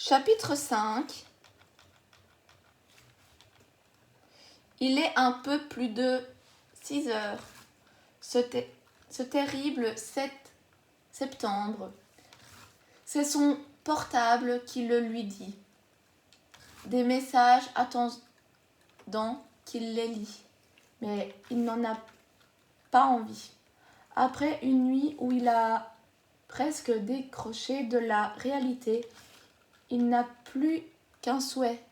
Chapitre 5. Il est un peu plus de 6 heures. Ce terrible 7 septembre. C'est son portable qui le lui dit. Des messages attendant qu'il les lit. Mais il n'en a pas envie. Après une nuit où il a presque décroché de la réalité, il n'a plus qu'un souhait.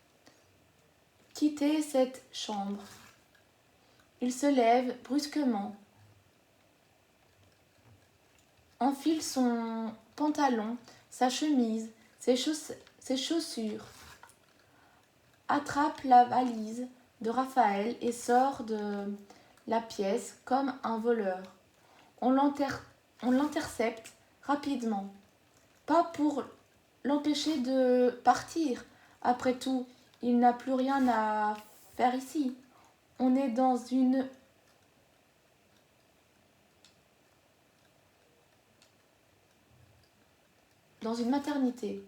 Quitter cette chambre. Il se lève brusquement, enfile son pantalon, sa chemise, ses chaussures, attrape la valise de Raphaël et sort de la pièce comme un voleur. On l'intercepte rapidement, pas pour l'empêcher de partir. Après tout, il n'a plus rien à faire ici. On est dans une maternité.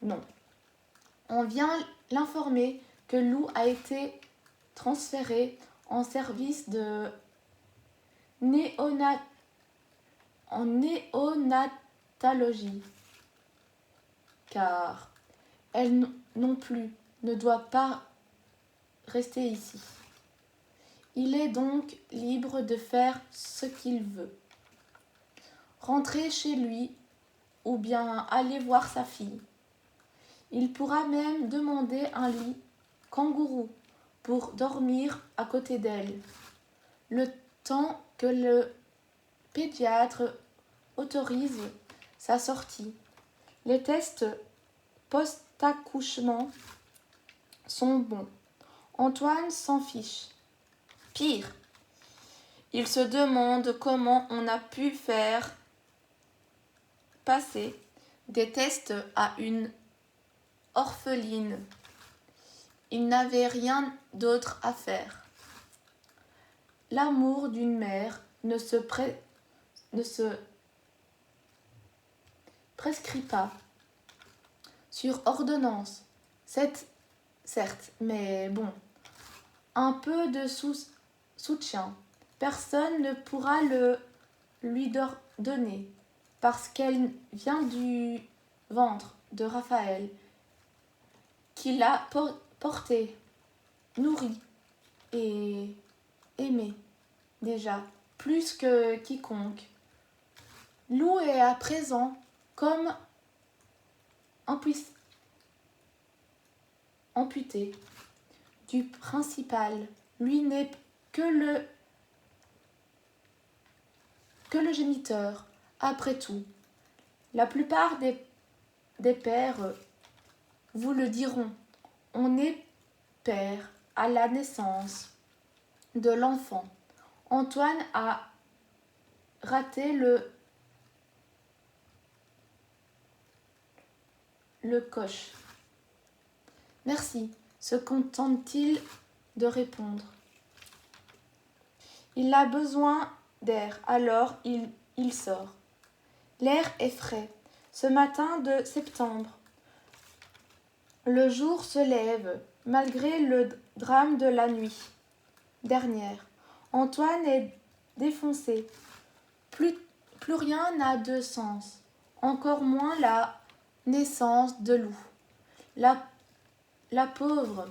Non. On vient l'informer que Lou a été transférée en service de en néonatologie. Car elle non plus ne doit pas rester ici. Il est donc libre de faire ce qu'il veut. Rentrer chez lui ou bien aller voir sa fille. Il pourra même demander un lit kangourou pour dormir à côté d'elle, le temps que le pédiatre autorise sa sortie. Les tests post-accouchement sont bons. Antoine s'en fiche. Pire, il se demande comment on a pu faire passer des tests à une orpheline. Il n'avait rien d'autre à faire. L'amour d'une mère ne se prescrit pas sur ordonnance, certes, mais bon, un peu de soutien. Personne ne pourra le lui donner parce qu'elle vient du ventre de Raphaël, qui l'a porté, nourri et aimé déjà plus que quiconque. Lou est à présent comme amputé du principal. Lui n'est que le géniteur. Après tout, la plupart des pères vous le diront. On est père à la naissance de l'enfant. Antoine a raté le coche. Merci, se contente-t-il de répondre. Il a besoin d'air, alors il sort. L'air est frais. Ce matin de septembre, le jour se lève, malgré le drame de la nuit dernière. Antoine est défoncé. Plus rien n'a de sens, encore moins la naissance de Lou. La pauvre,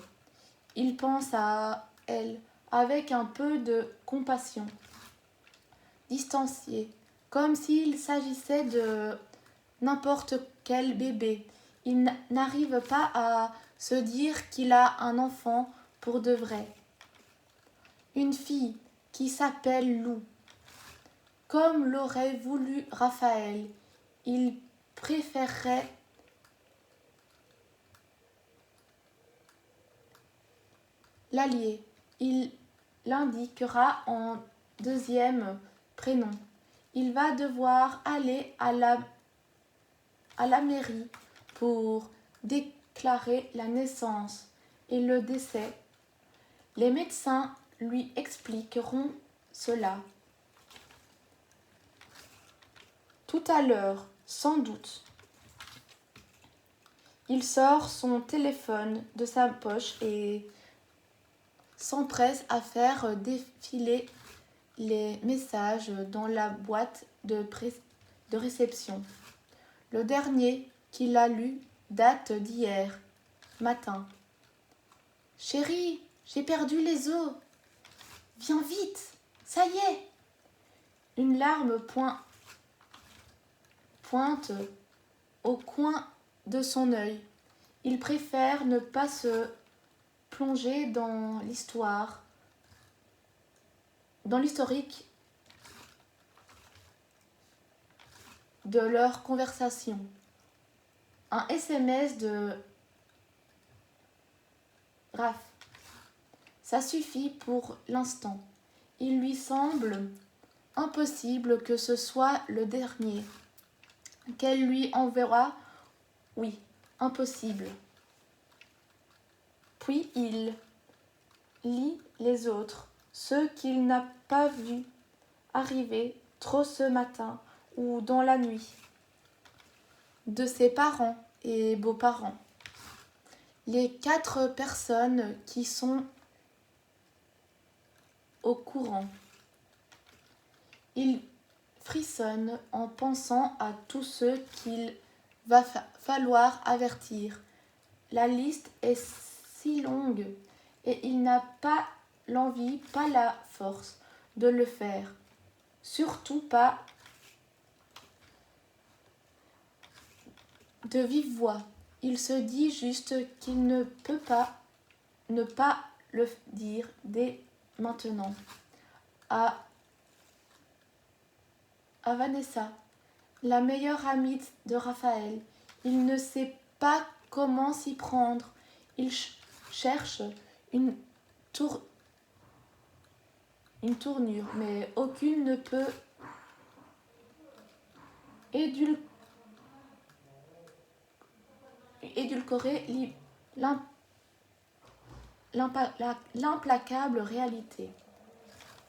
il pense à elle avec un peu de compassion, distancié, comme s'il s'agissait de n'importe quel bébé. Il n'arrive pas à se dire qu'il a un enfant pour de vrai. Une fille qui s'appelle Lou. Comme l'aurait voulu Raphaël, il préférerait l'allier. Il l'indiquera en deuxième prénom. Il va devoir aller à la mairie pour déclarer la naissance et le décès. Les médecins lui expliqueront cela. Tout à l'heure, sans doute. Il sort son téléphone de sa poche et s'empresse à faire défiler les messages dans la boîte de réception. Le dernier qu'il a lu date d'hier matin. « Chérie, j'ai perdu les os. Viens vite, ça y est !» Une larme pointe au coin de son œil. Il préfère ne pas se plonger dans l'historique de leur conversation. Un SMS de Raph. Ça suffit pour l'instant. Il lui semble impossible que ce soit le dernier qu'elle lui enverra. Oui, impossible. Puis il lit les autres, ceux qu'il n'a pas vus arriver trop ce matin ou dans la nuit, de ses parents et beaux-parents. Les 4 personnes qui sont au courant. Il frissonne en pensant à tous ceux qu'il va falloir avertir. La liste est si longue et il n'a pas l'envie, pas la force de le faire. Surtout pas de vive voix. Il se dit juste qu'il ne peut pas ne pas le dire dès maintenant à Vanessa, la meilleure amie de Raphaël. Il ne sait pas comment s'y prendre. Il cherche une tournure, mais aucune ne peut édulcorer l'implacable réalité.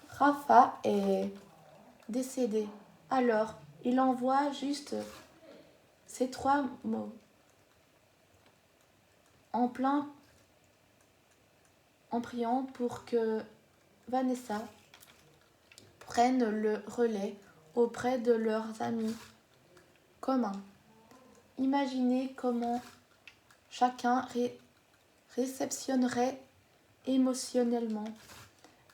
Rafa est décédé. Alors, il envoie juste ces 3 mots. En priant pour que Vanessa prenne le relais auprès de leurs amis communs. Imaginez comment chacun réceptionnerait émotionnellement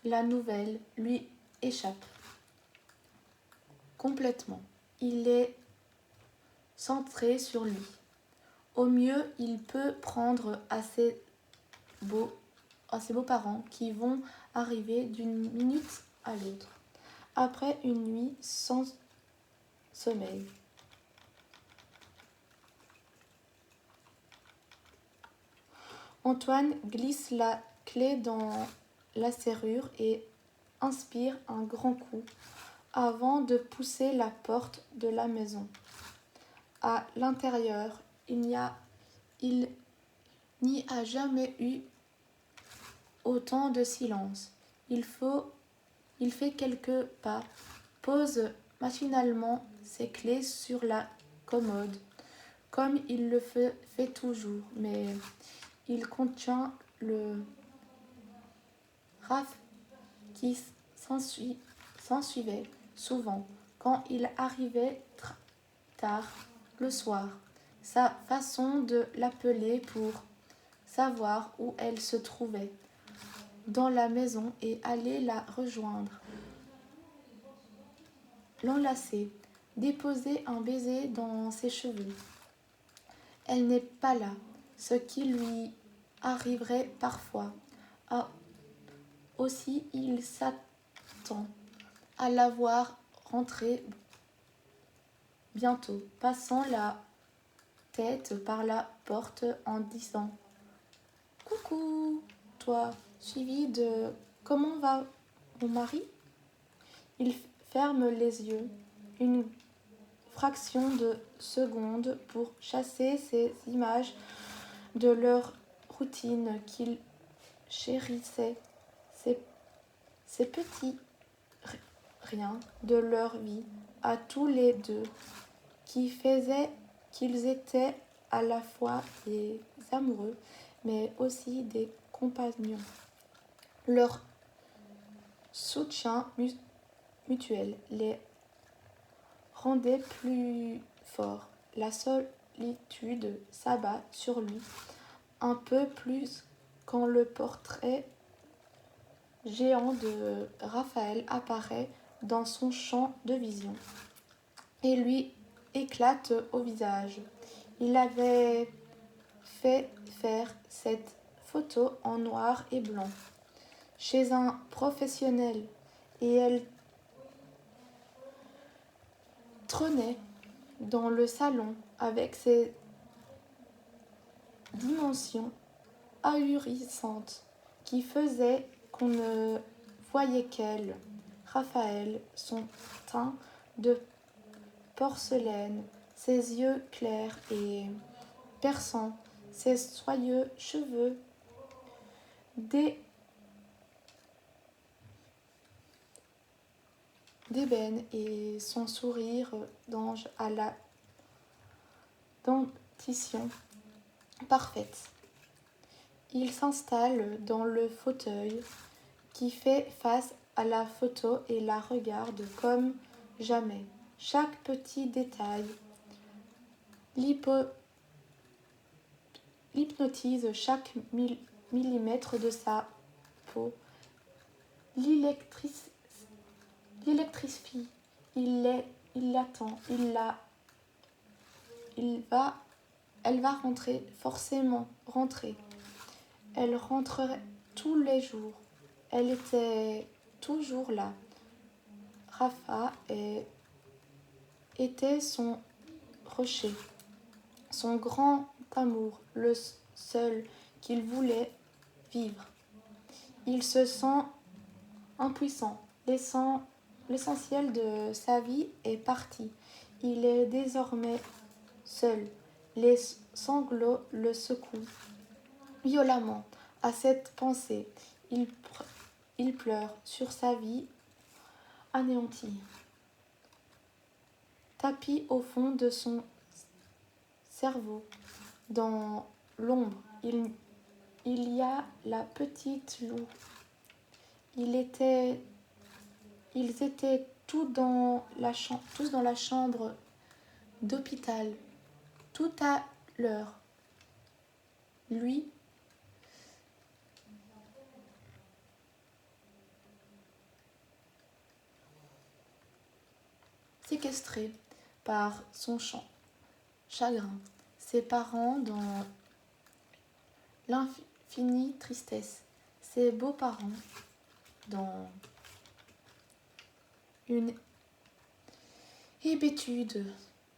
la nouvelle lui échappe complètement. Il est centré sur lui. Au mieux, il peut prendre à ses beaux-parents qui vont arriver d'une minute à l'autre, après une nuit sans sommeil. Antoine glisse la clé dans la serrure et inspire un grand coup avant de pousser la porte de la maison. À l'intérieur, il n'y a jamais eu autant de silence. Il fait quelques pas, pose machinalement ses clés sur la commode, comme il le fait toujours, mais il contient le Raph qui s'ensuivait souvent quand il arrivait tard le soir. Sa façon de l'appeler pour savoir où elle se trouvait dans la maison et aller la rejoindre. L'enlacer, déposer un baiser dans ses cheveux. Elle n'est pas là, ce qui lui arriverait parfois. Aussi, il s'attend à la voir rentrer bientôt, passant la tête par la porte en disant « Coucou, toi », suivi de « Comment va mon mari ?» Il ferme les yeux une fraction de seconde pour chasser ces images de leur routine qu'il chérissait, ces petits riens de leur vie à tous les deux qui faisaient qu'ils étaient à la fois des amoureux, mais aussi des compagnons. Leur soutien mutuel les rendait plus forts. La solitude s'abat sur lui un peu plus quand le portrait géant de Raphaël apparaît dans son champ de vision et lui éclate au visage. Il avait fait faire cette photo en noir et blanc chez un professionnel et elle trônait dans le salon avec ses dimensions ahurissantes qui faisaient qu'on ne voyait qu'elle. Raphaël, son teint de porcelaine, ses yeux clairs et perçants, ses soyeux cheveux d'ébène et son sourire d'ange à la dentition parfaite. Il s'installe dans le fauteuil qui fait face à la photo et la regarde comme jamais. Chaque petit détail l'hypnotise, chaque millimètre de sa peau l'électrifie. Il l'attend, elle va rentrer, forcément rentrer. Elle rentrerait tous les jours. Elle était toujours là. Rafa était son rocher, son grand amour, le seul qu'il voulait vivre. Il se sent impuissant. L'essentiel de sa vie est parti. Il est désormais seul. Les sanglots le secouent violemment. À cette pensée, il pleure sur sa vie anéantie. Tapis au fond de son cerveau, dans l'ombre, il y a la petite Lou. Ils étaient tous dans la chambre d'hôpital, tout à l'heure. Lui, séquestré par son chagrin, ses parents dans l'infinie tristesse, ses beaux-parents dans une hébétude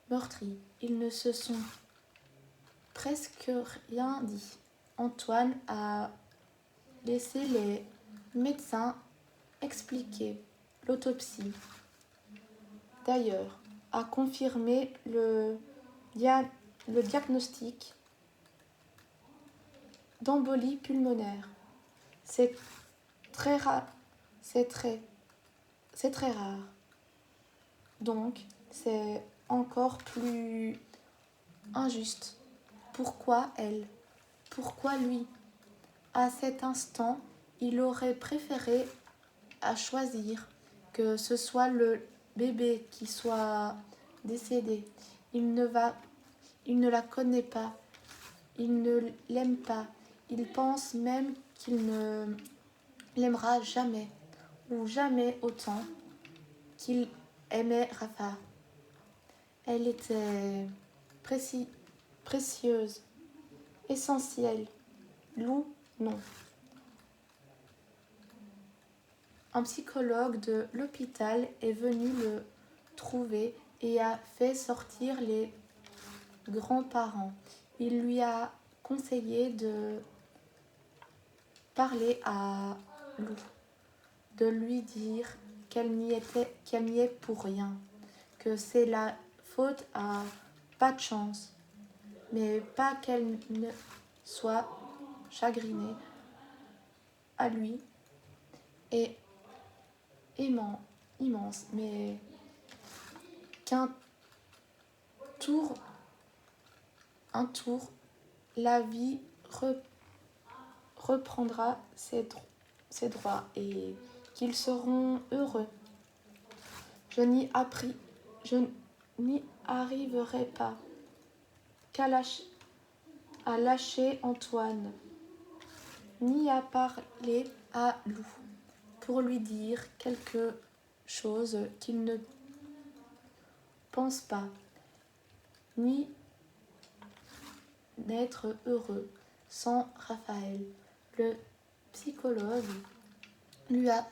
meurtrie. Ils ne se sont presque rien dit. Antoine a laissé les médecins expliquer l'autopsie. D'ailleurs, a confirmé le diagnostic d'embolie pulmonaire. C'est très rare. C'est très rare. Donc, c'est encore plus injuste. Pourquoi elle? Pourquoi lui? À cet instant, il aurait préféré à choisir que ce soit le bébé qui soit décédé. Il ne la connaît pas. Il ne l'aime pas. Il pense même qu'il ne l'aimera jamais, ou jamais autant qu'il aimait Rafa. Elle était précieuse, essentielle. Lou, non. Un psychologue de l'hôpital est venu le trouver et a fait sortir les grands-parents. Il lui a conseillé de parler à Lou, de lui dire qu'elle n'y est pour rien, que c'est la faute à pas de chance, mais pas qu'elle ne soit chagrinée à lui et immense, mais qu'un tour un tour, la vie reprendra ses droits et qu'ils seront heureux. Je n'y arriverai pas à lâcher Antoine, ni à parler à Lou pour lui dire quelque chose qu'il ne pense pas, ni d'être heureux sans Raphaël. Le psychologue lui a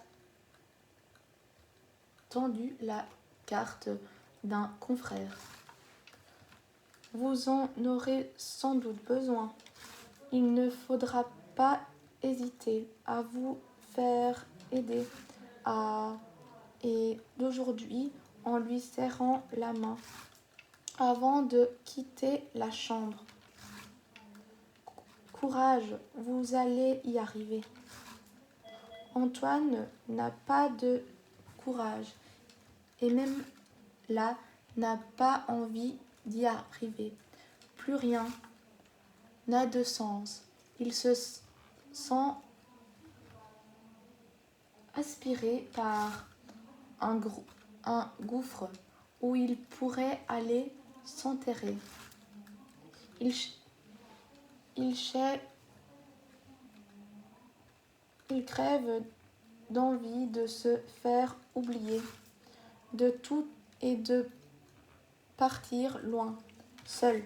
tendu la carte d'un confrère. Vous en aurez sans doute besoin. Il ne faudra pas hésiter à vous faire aider et d'aujourd'hui en lui serrant la main avant de quitter la chambre. Courage, vous allez y arriver. Antoine n'a pas de courage et même là n'a pas envie d'y arriver. Plus rien n'a de sens. Il se sent aspiré par un gouffre où il pourrait aller s'enterrer. Il crève d'envie de se faire oublier de tout et de partir loin, seul.